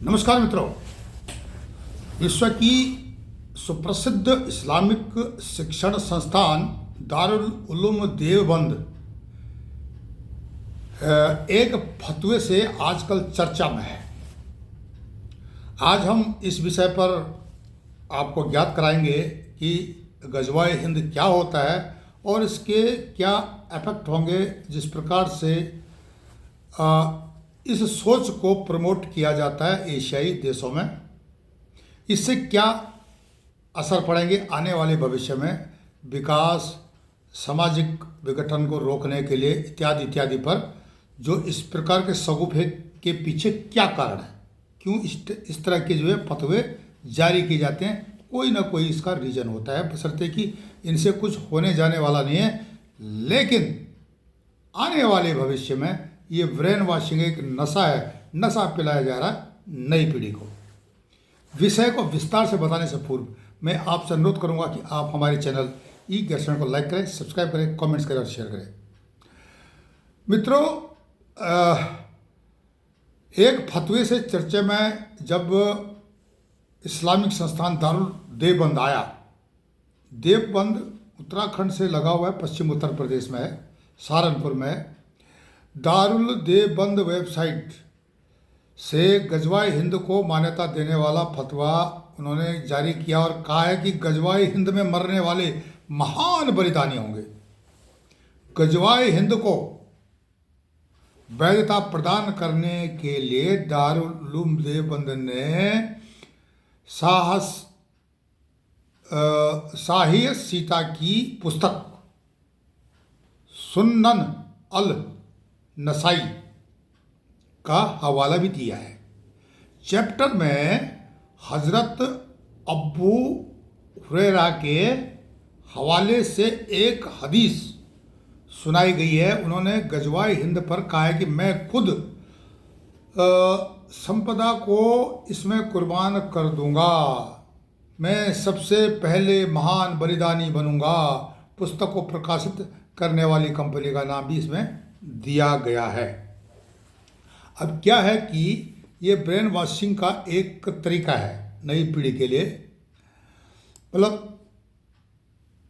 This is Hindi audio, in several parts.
नमस्कार मित्रों। विश्व की सुप्रसिद्ध इस्लामिक शिक्षण संस्थान दारुल उलूम देवबंद एक फतवे से आजकल चर्चा में है। आज हम इस विषय पर आपको ज्ञात कराएंगे कि गज़वाए हिंद क्या होता है और इसके क्या इफेक्ट होंगे, जिस प्रकार से इस सोच को प्रमोट किया जाता है एशियाई देशों में। इससे क्या असर पड़ेंगे आने वाले भविष्य में, विकास, सामाजिक विघटन को रोकने के लिए इत्यादि इत्यादि पर जो इस प्रकार के शगुफे के पीछे क्या कारण है, क्यों इस तरह के जो है फतवे जारी किए जाते हैं। कोई ना कोई इसका रीज़न होता है, बशर्ते कि इनसे कुछ होने जाने वाला नहीं है। लेकिन आने वाले भविष्य में ये ब्रेन वॉशिंग एक नशा है, नशा पिलाया जा रहा है नई पीढ़ी को। विषय को विस्तार से बताने से पूर्व मैं आपसे अनुरोध करूंगा कि आप हमारे चैनल ई दर्शन को लाइक करें, सब्सक्राइब करें, कमेंट्स करें और शेयर करें। मित्रों, एक फतवे से चर्चा में जब इस्लामिक संस्थान दारुल देवबंद आया। देवबंद उत्तराखंड से लगा हुआ है, पश्चिम उत्तर प्रदेश में है, सहारनपुर में। दारुल देवबंद वेबसाइट से गज़वाए हिंद को मान्यता देने वाला फतवा उन्होंने जारी किया और कहा है कि गज़वाए हिंद में मरने वाले महान बलिदानी होंगे। गज़वाए हिंद को वैधता प्रदान करने के लिए दारुल उलूम देवबंद ने शाही सीता की पुस्तक सुन्नन अल नसाई का हवाला भी दिया है। चैप्टर में हजरत अबू हुरैरा के हवाले से एक हदीस सुनाई गई है। उन्होंने गज़वाए हिंद पर कहा है कि मैं खुद संपदा को इसमें कुर्बान कर दूंगा, मैं सबसे पहले महान बलिदानी बनूंगा। पुस्तक को प्रकाशित करने वाली कंपनी का नाम भी इसमें दिया गया है। अब क्या है कि ये ब्रेन वॉशिंग का एक तरीका है नई पीढ़ी के लिए, मतलब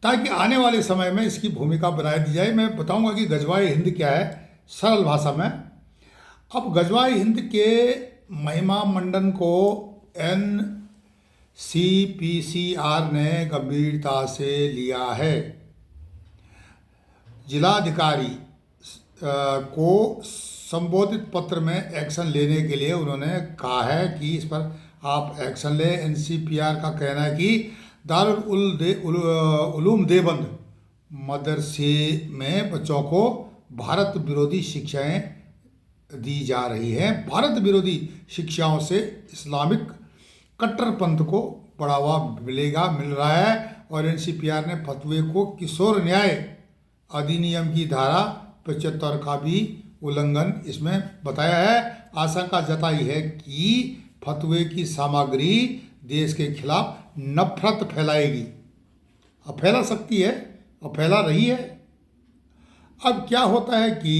ताकि आने वाले समय में इसकी भूमिका बनाई दी जाए। मैं बताऊंगा कि गज़वाए हिंद क्या है सरल भाषा में। अब गज़वाए हिंद के महिमा मंडन को NCPCR ने गंभीरता से लिया है। जिलाधिकारी को संबोधित पत्र में एक्शन लेने के लिए उन्होंने कहा है कि इस पर आप एक्शन लें। NCPR का कहना है कि दारुल उलूम देवबंद मदरसे में बच्चों को भारत विरोधी शिक्षाएं दी जा रही हैं। भारत विरोधी शिक्षाओं से इस्लामिक कट्टरपंथ को बढ़ावा मिल रहा है। और NCPR ने फतवे को किशोर न्याय अधिनियम की धारा 75 का भी उल्लंघन इसमें बताया है। आशंका जताई है कि फतवे की सामग्री देश के खिलाफ नफरत फैलाएगी। अब फैला सकती है और फैला रही है। अब क्या होता है कि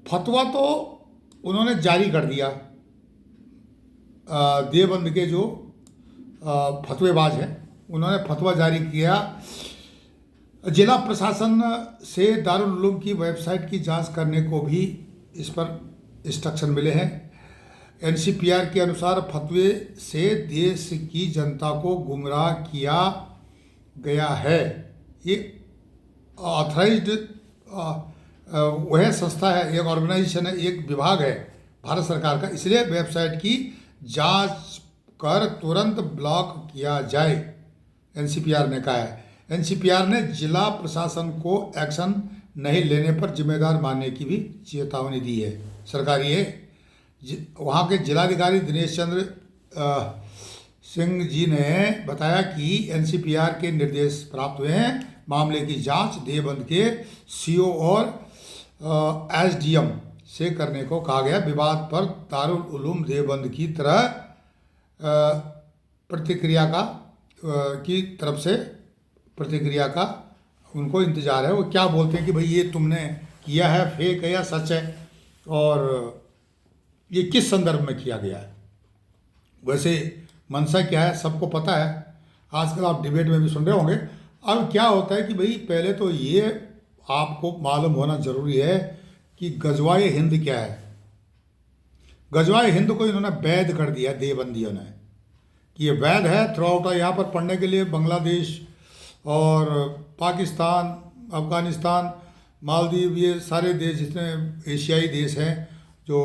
फतवा तो उन्होंने जारी कर दिया। देवबंद के जो फतवेबाज हैं उन्होंने फतवा जारी किया। जिला प्रशासन से दारुल उलूम की वेबसाइट की जांच करने को भी इस पर इंस्ट्रक्शन मिले हैं। NCPR के अनुसार फतवे से देश की जनता को गुमराह किया गया है। ये ऑथराइज्ड वह संस्था है, एक ऑर्गेनाइजेशन है, एक विभाग है भारत सरकार का। इसलिए वेबसाइट की जांच कर तुरंत ब्लॉक किया जाए, NCPR ने कहा है। NCPR ने जिला प्रशासन को एक्शन नहीं लेने पर जिम्मेदार मानने की भी चेतावनी दी है। सरकारी है। वहाँ के जिलाधिकारी दिनेश चंद्र सिंह जी ने बताया कि NCPR के निर्देश प्राप्त हुए हैं। मामले की जांच देवबंद के CO और SDM से करने को कहा गया। विवाद पर दारुल उलूम देवबंद की तरफ से प्रतिक्रिया का उनको इंतज़ार है। वो क्या बोलते हैं कि भाई ये तुमने किया है, फेक है या सच है। और ये किस संदर्भ में किया गया है। वैसे मंशा क्या है सबको पता है, आजकल आप डिबेट में भी सुन रहे होंगे। अब क्या होता है कि भाई पहले तो ये आपको मालूम होना जरूरी है कि गजवाए हिंद क्या है। गजवाए हिंद को इन्होंने वैध कर दिया देवबंदियों ने कि ये वैध है थ्रू आउट यहाँ पर पढ़ने के लिए। बांग्लादेश और पाकिस्तान, अफगानिस्तान, मालदीव, ये सारे देश जितने एशियाई देश हैं जो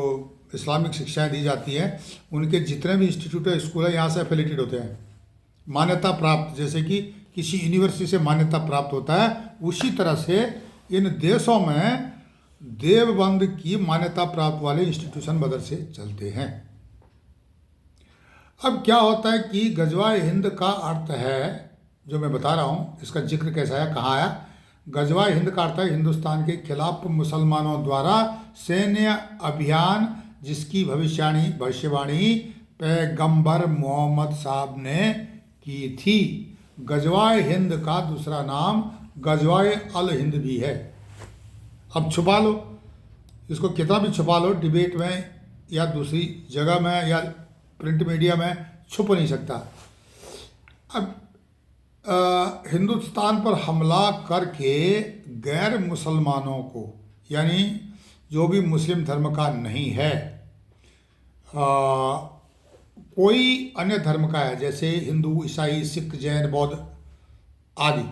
इस्लामिक शिक्षाएं दी जाती हैं, उनके जितने भी इंस्टीट्यूट है, स्कूल है, यहाँ से एफिलेटेड होते हैं, मान्यता प्राप्त। जैसे कि किसी यूनिवर्सिटी से मान्यता प्राप्त होता है, उसी तरह से इन देशों में देवबंद की मान्यता प्राप्त वाले इंस्टीट्यूशन मदरसे चलते हैं। अब क्या होता है कि गजवाए हिंद का अर्थ है, जो मैं बता रहा हूँ, इसका जिक्र कैसा है, कहाँ आया। गजवाए हिंद का अर्थ है हिंदुस्तान के खिलाफ मुसलमानों द्वारा सैन्य अभियान जिसकी भविष्यवाणी पैगंबर मोहम्मद साहब ने की थी। गजवाए हिंद का दूसरा नाम गजवाए अल हिंद भी है। अब छुपा लो इसको, कितना भी छुपा लो, डिबेट में या दूसरी जगह में या प्रिंट मीडिया में छुप नहीं सकता। अब हिंदुस्तान पर हमला करके गैर मुसलमानों को, यानी जो भी मुस्लिम धर्म का नहीं है, कोई अन्य धर्म का है, जैसे हिंदू, ईसाई, सिख, जैन, बौद्ध आदि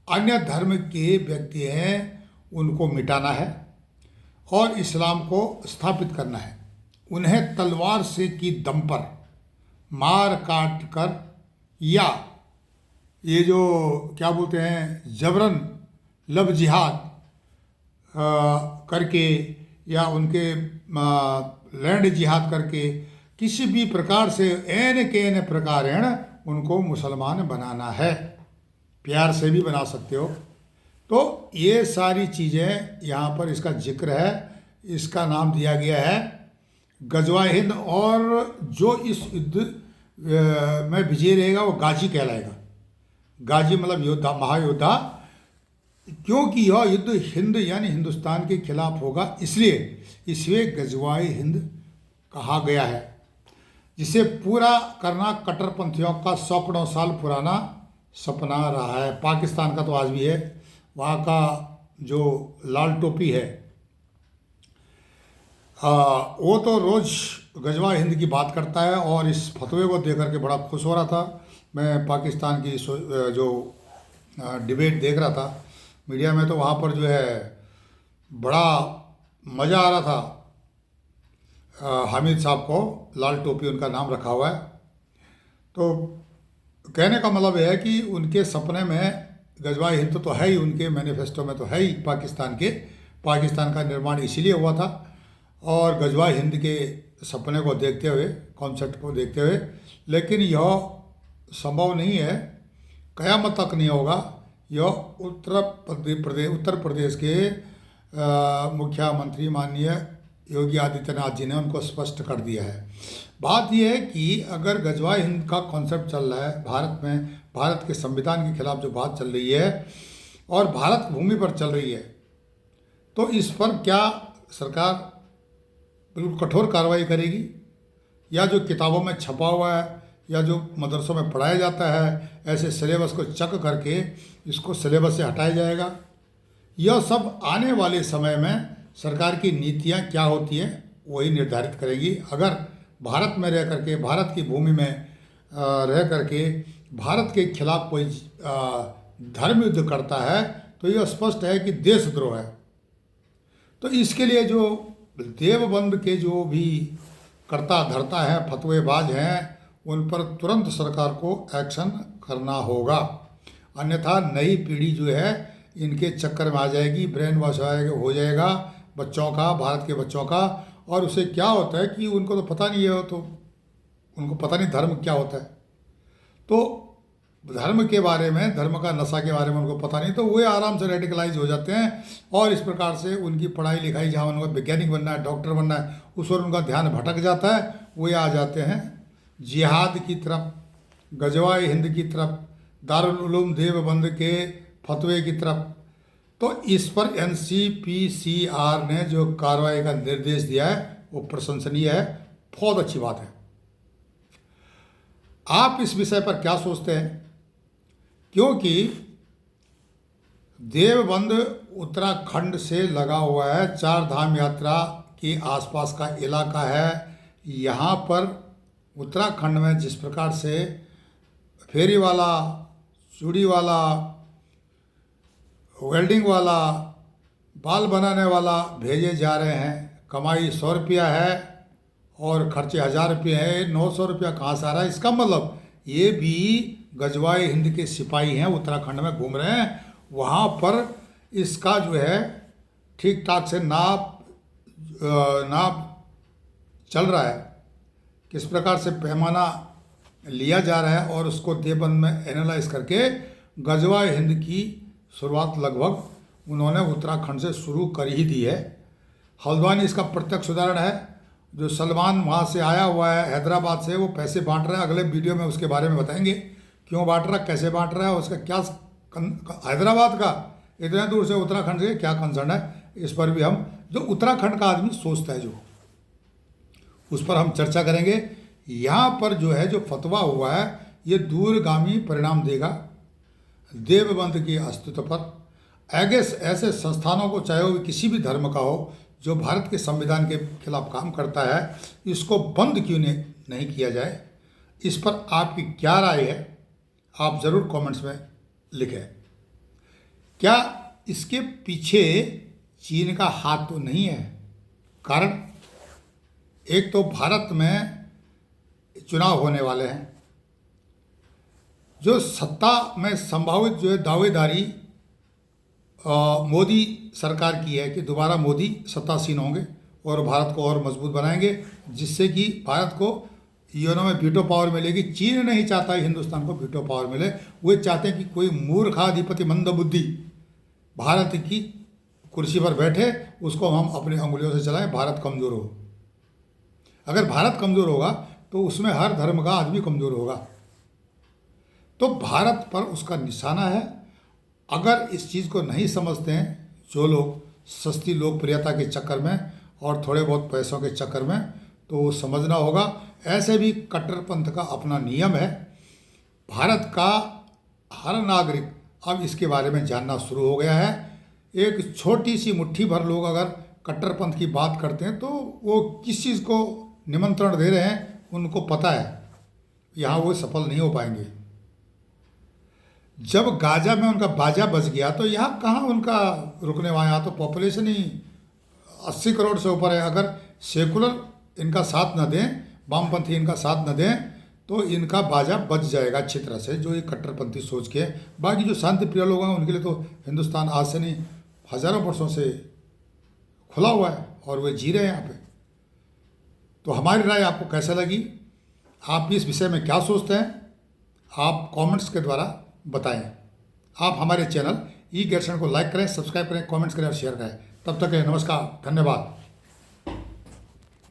अन्य धर्म के व्यक्ति हैं, उनको मिटाना है और इस्लाम को स्थापित करना है। उन्हें तलवार से की दम पर मार काट कर या ये जो क्या बोलते हैं जबरन लब जिहाद करके या उनके लैंड जिहाद करके किसी भी प्रकार से एन के एन प्रकारेण उनको मुसलमान बनाना है। प्यार से भी बना सकते हो। तो ये सारी चीज़ें यहाँ पर इसका जिक्र है। इसका नाम दिया गया है गजवाए हिंद, और जो इस युद्ध में विजय रहेगा वो गाजी कहलाएगा। गाजी मतलब योद्धा, महायोद्धा, क्योंकि यह युद्ध हिंद यानी हिंदुस्तान के खिलाफ होगा, इसलिए इसे गजवाए हिंद कहा गया है, जिसे पूरा करना कट्टरपंथियों का सैकड़ों साल पुराना सपना रहा है। पाकिस्तान का तो आज भी है। वहाँ का जो लाल टोपी है वो तो रोज़ गजवा हिंद की बात करता है और इस फतवे को देख करके बड़ा खुश हो रहा था। मैं पाकिस्तान की जो डिबेट देख रहा था मीडिया में, तो वहाँ पर जो है बड़ा मज़ा आ रहा था। हामिद साहब को लाल टोपी उनका नाम रखा हुआ है। तो कहने का मतलब यह है कि उनके सपने में गजवाए हिंद तो है ही, उनके मैनिफेस्टो में तो है ही पाकिस्तान का निर्माण इसीलिए हुआ था। और गजवाए हिंद के सपने को देखते हुए, कॉन्सेप्ट को देखते हुए, लेकिन यह संभव नहीं है, क़यामत तक नहीं होगा। यह उत्तर प्रदेश के मुख्यमंत्री माननीय योगी आदित्यनाथ जी ने उनको स्पष्ट कर दिया है। बात यह है कि अगर गजवाए हिंद का कॉन्सेप्ट चल रहा है भारत में, भारत के संविधान के खिलाफ जो बात चल रही है और भारत भूमि पर चल रही है, तो इस पर क्या सरकार बिल्कुल कठोर कार्रवाई करेगी, या जो किताबों में छपा हुआ है या जो मदरसों में पढ़ाया जाता है, ऐसे सिलेबस को चक करके इसको सिलेबस से हटाया जाएगा? यह सब आने वाले समय में सरकार की नीतियाँ क्या होती हैं वही निर्धारित करेंगी। अगर भारत में रह करके, भारत की भूमि में रह करके भारत के खिलाफ कोई धर्म युद्ध करता है तो यह स्पष्ट है कि देशद्रोह है। तो इसके लिए जो देवबंद के जो भी कर्ता धर्ता है, फतवेबाज हैं, उन पर तुरंत सरकार को एक्शन करना होगा, अन्यथा नई पीढ़ी जो है इनके चक्कर में आ जाएगी, ब्रेन वॉश हो जाएगा बच्चों का, भारत के बच्चों का। और उससे क्या होता है कि उनको तो पता नहीं है, तो उनको पता नहीं धर्म क्या होता है, तो धर्म के बारे में, धर्म का नशा के बारे में उनको पता नहीं, तो वे आराम से रेडिकलाइज हो जाते हैं और इस प्रकार से उनकी पढ़ाई लिखाई, जहाँ उनको वैज्ञानिक बनना है, डॉक्टर बनना है, उस पर उनका ध्यान भटक जाता है। वे आ जाते हैं जिहाद की तरफ, गजवाए हिंद की तरफ, दारुल उलूम देवबंद के फतवे की तरफ। तो इस पर NCPCR ने जो कार्रवाई का निर्देश दिया है वो प्रशंसनीय है, बहुत अच्छी बात है। आप इस विषय पर क्या सोचते हैं? क्योंकि देवबंद उत्तराखंड से लगा हुआ है, चार धाम यात्रा के आसपास का इलाका है। यहाँ पर उत्तराखंड में जिस प्रकार से फेरी वाला, चूड़ी वाला, वेल्डिंग वाला, बाल बनाने वाला भेजे जा रहे हैं, कमाई 100 रुपया है और खर्चे 1000 रुपये है, 900 रुपया कहाँ से आ रहा है? इसका मतलब ये भी गजवाए हिंद के सिपाही हैं, उत्तराखंड में घूम रहे हैं। वहाँ पर इसका जो है ठीक ठाक से नाप चल रहा है, किस प्रकार से पैमाना लिया जा रहा है और उसको देवबंद में एनालाइज करके गजवाए हिंद की शुरुआत लगभग उन्होंने उत्तराखंड से शुरू कर ही दी है। हल्द्वानी इसका प्रत्यक्ष उदाहरण है। जो सलमान वहाँ से आया हुआ है हैदराबाद से, वो पैसे बांट रहा है। अगले वीडियो में उसके बारे में बताएंगे क्यों बांट रहा है, कैसे बांट रहा है, उसका क्या हैदराबाद का इतने दूर से उत्तराखंड से क्या कंसर्न है, इस पर भी हम जो उत्तराखंड का आदमी सोचता है जो उस पर हम चर्चा करेंगे। यहाँ पर जो है जो फतवा हुआ है ये दूरगामी परिणाम देगा देवबंद के अस्तित्व पर। ऐसे संस्थानों को, चाहे वो किसी भी धर्म का हो, जो भारत के संविधान के खिलाफ काम करता है, इसको बंद क्यों नहीं किया जाए? इस पर आपकी क्या राय है? आप ज़रूर कमेंट्स में लिखें। क्या इसके पीछे चीन का हाथ तो नहीं है? कारण एक तो भारत में चुनाव होने वाले हैं, जो सत्ता में संभावित जो है दावेदारी मोदी सरकार की है कि दोबारा मोदी सत्तासीन होंगे और भारत को और मजबूत बनाएंगे, जिससे कि भारत को यूएनओ में वीटो पावर मिलेगी। चीन नहीं चाहता हिंदुस्तान को वीटो पावर मिले, वे चाहते हैं कि कोई मूर्खाधिपति मंदबुद्धि भारत की कुर्सी पर बैठे, उसको हम अपनी अंगुलियों से चलाएं, भारत कमज़ोर हो। अगर भारत कमज़ोर होगा तो उसमें हर धर्म का आदमी कमज़ोर होगा। तो भारत पर उसका निशाना है। अगर इस चीज़ को नहीं समझते हैं जो लोग सस्ती लोकप्रियता के चक्कर में और थोड़े बहुत पैसों के चक्कर में, तो समझना होगा। ऐसे भी कट्टरपंथ का अपना नियम है। भारत का हर नागरिक अब इसके बारे में जानना शुरू हो गया है। एक छोटी सी मुट्ठी भर लोग अगर कट्टरपंथ की बात करते हैं तो वो किस चीज़ को निमंत्रण दे रहे हैं उनको पता है, यहाँ वो सफल नहीं हो पाएंगे। जब गाजा में उनका बाजा बज गया तो यहाँ कहाँ उनका रुकने वाला, यहाँ तो पॉपुलेशन ही 80 करोड़ से ऊपर है। अगर सेकुलर इनका साथ न दें, वामपंथी इनका साथ न दें, तो इनका बाजा बज जाएगा अच्छी तरह से, जो ये कट्टरपंथी सोच के। बाकी जो शांति प्रिय लोग हैं उनके लिए तो हिंदुस्तान आज से नहीं हज़ारों वर्षों से खुला हुआ है और वे जी रहे हैं यहाँ पे। तो हमारी राय आपको कैसा लगी? आप इस विषय में क्या सोचते हैं? आप कमेंट्स के द्वारा बताएं। आप हमारे चैनल ई-गेरसन को लाइक करें, सब्सक्राइब करें, कमेंट्स करें और शेयर करें। तब तक के लिए नमस्कार, धन्यवाद।